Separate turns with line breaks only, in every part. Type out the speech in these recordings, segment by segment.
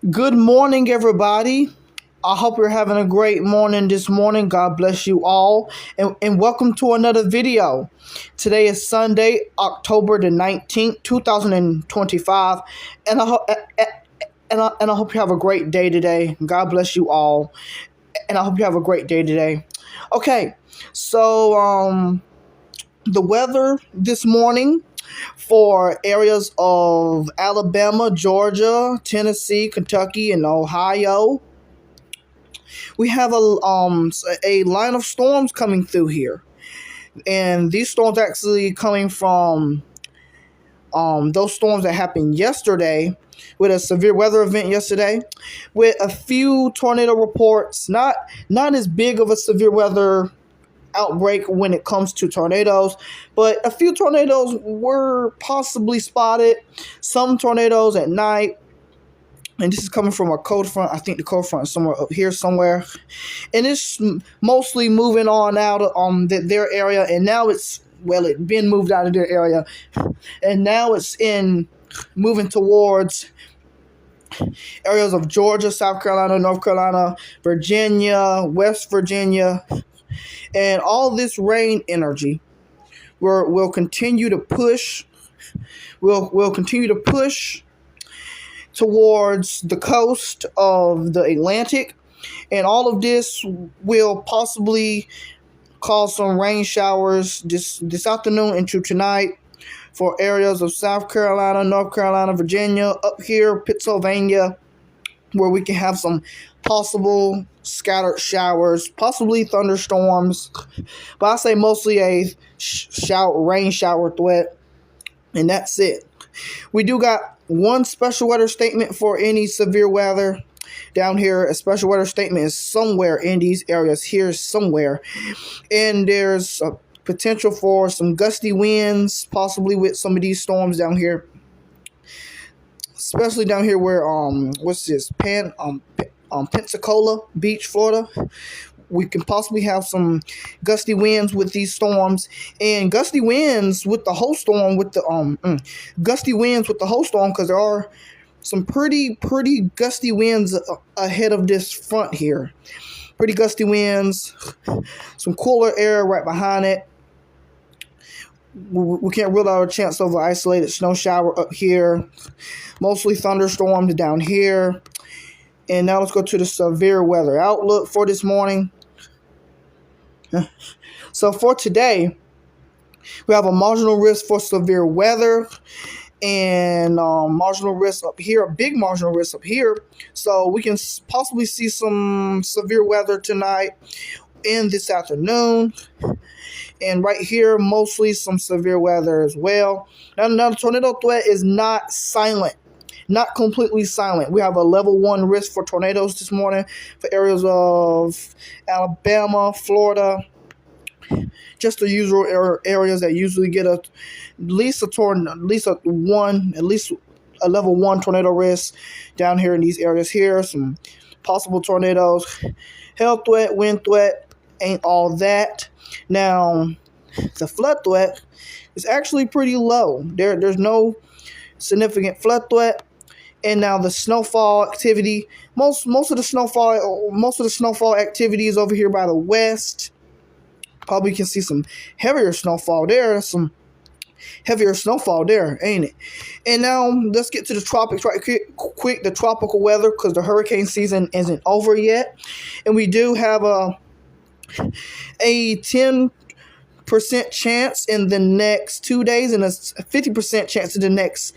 Good morning, everybody. I hope you're having a great morning this morning. God bless you all. And welcome to another video. Today is Sunday, October the 19th, 2025. And I, ho- and I hope you have a great day today. God bless you all. And I hope you have a great day today. Okay, so the weather this morning for areas of Alabama, Georgia, Tennessee, Kentucky, and Ohio. We have a line of storms coming through here, and these storms actually coming from those storms that happened yesterday with a severe weather event yesterday, with a few tornado reports. Not as big of a severe weather outbreak when it comes to tornadoes, but a few tornadoes were possibly spotted. Some tornadoes at night. And this is coming from a cold front. I think the cold front is somewhere up here somewhere, and it's mostly moving on out of their area, and now it been moved out of their area, and now it's in moving towards areas of Georgia, South Carolina, North Carolina, Virginia, West Virginia, and all this rain energy will continue to push. Will continue to push towards the coast of the Atlantic, and all of this will possibly cause some rain showers this afternoon into tonight for areas of South Carolina, North Carolina, Virginia, up here, Pennsylvania, where we can have some possible scattered showers, possibly thunderstorms, but I say mostly a rain shower threat, and that's it. We do got one special weather statement for any severe weather down here. A special weather statement is somewhere in these areas here somewhere, and there's a potential for some gusty winds, possibly with some of these storms down here, especially down here where what's this Pensacola Beach, Florida. We can possibly have some gusty winds with these storms, and gusty winds with the whole storm gusty winds with the whole storm, because there are some pretty gusty winds ahead of this front here. Pretty gusty winds, some cooler air right behind it. We can't rule out a chance of an isolated snow shower up here. Mostly thunderstorms down here. And now let's go to the severe weather outlook for this morning. So for today, we have a marginal risk for severe weather, and marginal risk up here, a big marginal risk up here. So we can possibly see some severe weather tonight and this afternoon. And right here, mostly some severe weather as well. Now the tornado threat is not silent. Not completely silent. We have a level 1 risk for tornadoes this morning for areas of Alabama, Florida, just the usual areas that usually get at least a level 1 tornado risk down here in these areas here. Some possible tornadoes. Hail threat, wind threat, ain't all that. Now, the flood threat is actually pretty low. There's no significant flood threat. And now the snowfall activity, most of the snowfall activity is over here by the west. Probably can see some heavier snowfall there. Some heavier snowfall there, ain't it? And now let's get to the tropics right quick. The tropical weather, because the hurricane season isn't over yet, and we do have a 10% chance in the next 2 days and a 50% chance in the next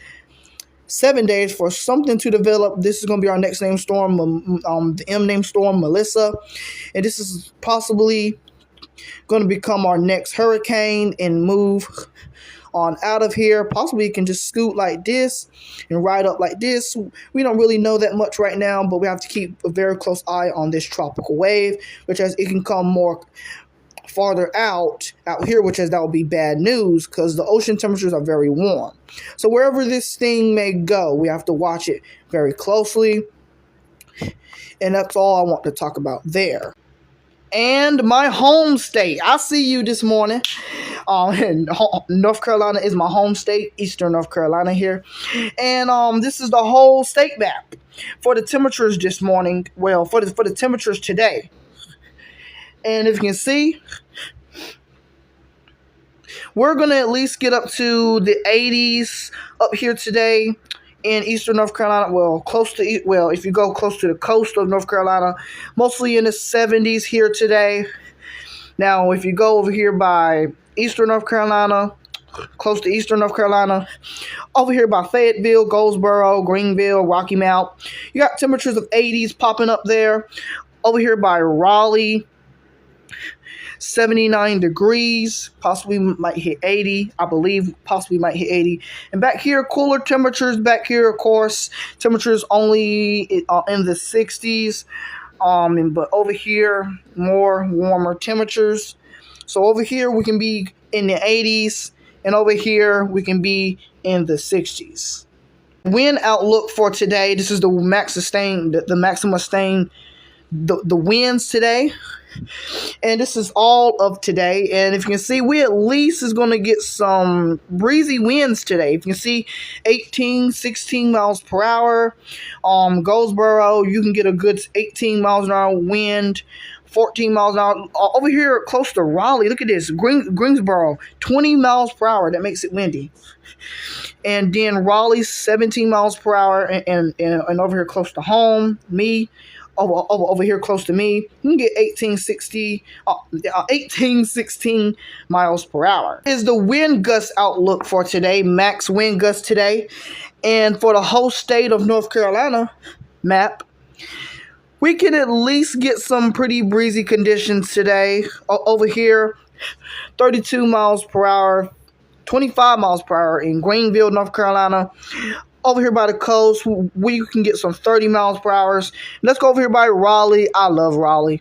7 days for something to develop. This is going to be our next named storm, the M-named storm, Melissa. And this is possibly going to become our next hurricane and move on out of here. Possibly it can just scoot like this and ride up like this. We don't really know that much right now, but we have to keep a very close eye on this tropical wave, which as it can come more farther out here, which is that will be bad news because the ocean temperatures are very warm. So wherever this thing may go, we have to watch it very closely. And that's all I want to talk about there. and my home state. I see you this morning. And North Carolina is my home state, Eastern North Carolina here. And this is the whole state map for the temperatures this morning. Well, for the temperatures today. And if you can see, we're going to at least get up to the 80s up here today in Eastern North Carolina. Well, if you go close to the coast of North Carolina, mostly in the 70s here today. Now, if you go over here by Eastern North Carolina, close to Eastern North Carolina, over here by Fayetteville, Goldsboro, Greenville, Rocky Mount, you got temperatures of 80s popping up there. Over here by Raleigh, 79 degrees, possibly might hit 80, I believe, possibly might hit 80. And back here, cooler temperatures back here, of course, temperatures only in the 60s. But over here, more warmer temperatures. So over here, we can be in the 80s, and over here, we can be in the 60s. Wind outlook for today, this is the maximum sustained, the winds today. And this is all of today. And if you can see, we at least is going to get some breezy winds today. If you can see, 18, 16 miles per hour. Goldsboro, you can get a good 18 miles an hour wind. 14 miles an hour. Over here close to Raleigh, look at this. Greensboro, 20 miles per hour. That makes it windy. And then Raleigh, 17 miles per hour. And over here close to home, over here close to me, you can get 18, 16 miles per hour. Is the wind gust outlook for today, max wind gust today. And for the whole state of North Carolina map, we can at least get some pretty breezy conditions today. Over here, 32 miles per hour, 25 miles per hour in Greenville, North Carolina. Over here by the coast, we can get some 30 miles per hour. Let's go over here by Raleigh. I love Raleigh.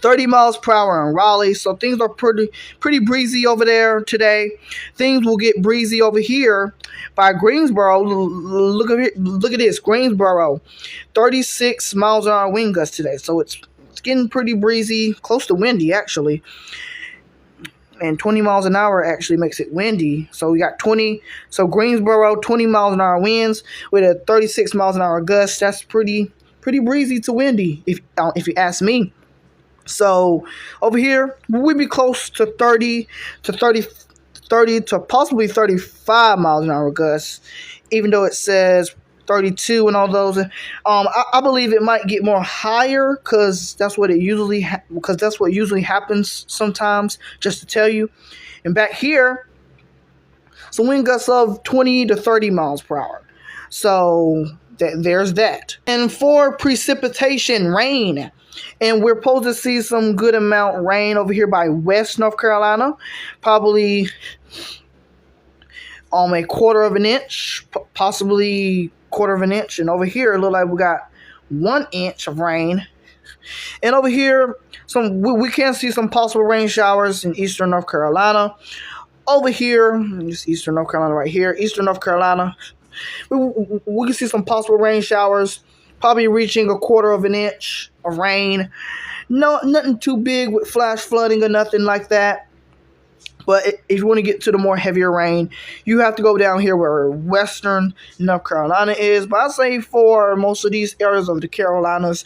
30 miles per hour in Raleigh. So things are pretty breezy over there today. Things will get breezy over here by Greensboro. Look at this. Greensboro, 36 miles an hour wind gust today. So it's getting pretty breezy, close to windy actually. And 20 miles an hour actually makes it windy. So we got 20. So Greensboro, 20 miles an hour winds with a 36 miles an hour gust. That's pretty breezy to windy, if you ask me. So over here, we'd be close to 30 to possibly 35 miles an hour gusts, even though it says 32 and all those. I believe it might get more higher because that's what usually happens sometimes, just to tell you. And back here, some wind gusts of 20 to 30 miles per hour. So there's that. And for precipitation, rain. And we're supposed to see some good amount of rain over here by West North Carolina. Probably a quarter of an inch, possibly quarter of an inch. And over here, it looks like we got 1 inch of rain. And over here, we can see some possible rain showers in Eastern North Carolina. Over here, just Eastern North Carolina right here, Eastern North Carolina, we can see some possible rain showers, probably reaching a quarter of an inch of rain. No, nothing too big with flash flooding or nothing like that. But if you want to get to the more heavier rain, you have to go down here where Western North Carolina is. But I say for most of these areas of the Carolinas,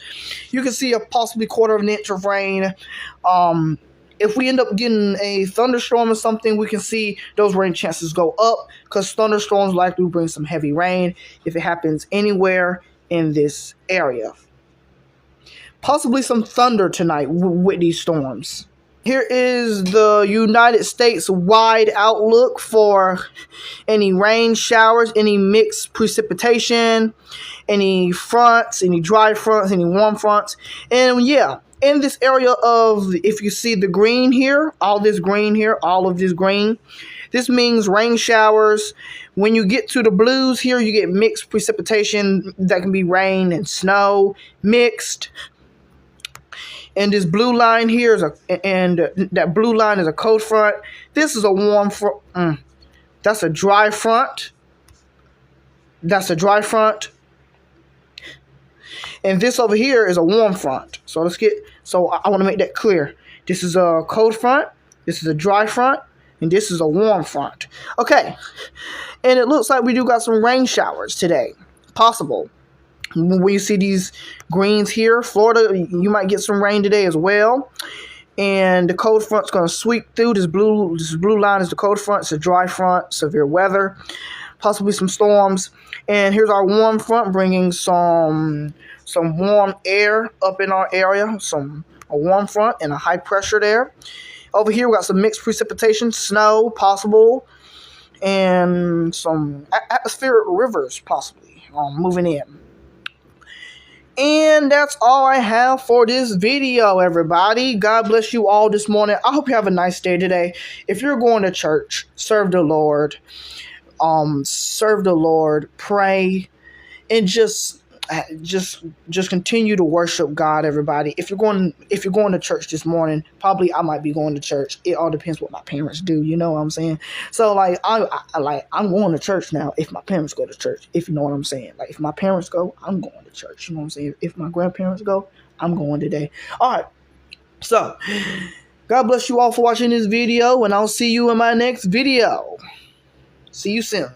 you can see a possibly quarter of an inch of rain. If we end up getting a thunderstorm or something, we can see those rain chances go up because thunderstorms likely bring some heavy rain if it happens anywhere in this area. Possibly some thunder tonight with these storms. Here is the United States wide outlook for any rain showers, any mixed precipitation, any fronts, any dry fronts, any warm fronts. And yeah, in this area of, if you see the green here, all of this green, this means rain showers. When you get to the blues here, you get mixed precipitation. That can be rain and snow mixed. And this blue line here is that blue line is a cold front. This is a warm front. That's a dry front. And this over here is a warm front. So I want to make that clear. This is a cold front, this is a dry front, and this is a warm front. Okay, and it looks like we do got some rain showers today. Possible. When you see these greens here, Florida, you might get some rain today as well. And the cold front's going to sweep through. This blue line is the cold front. It's a dry front, severe weather, possibly some storms. And here's our warm front, bringing some warm air up in our area. A warm front and a high pressure there. Over here, we got some mixed precipitation, snow possible, and some atmospheric rivers possibly moving in. And that's all I have for this video, everybody. God bless you all this morning. I hope you have a nice day today. If you're going to church, serve the Lord. Pray, and just continue to worship God, everybody. If you're going to church this morning, probably I might be going to church. It all depends what my parents do, you know what I'm saying? So I'm going to church now if my parents go to church, if you know what I'm saying. Like if my parents go, I'm going to church, you know what I'm saying? If my grandparents go, I'm going today. All right. So, God bless you all for watching this video, and I'll see you in my next video. See you soon.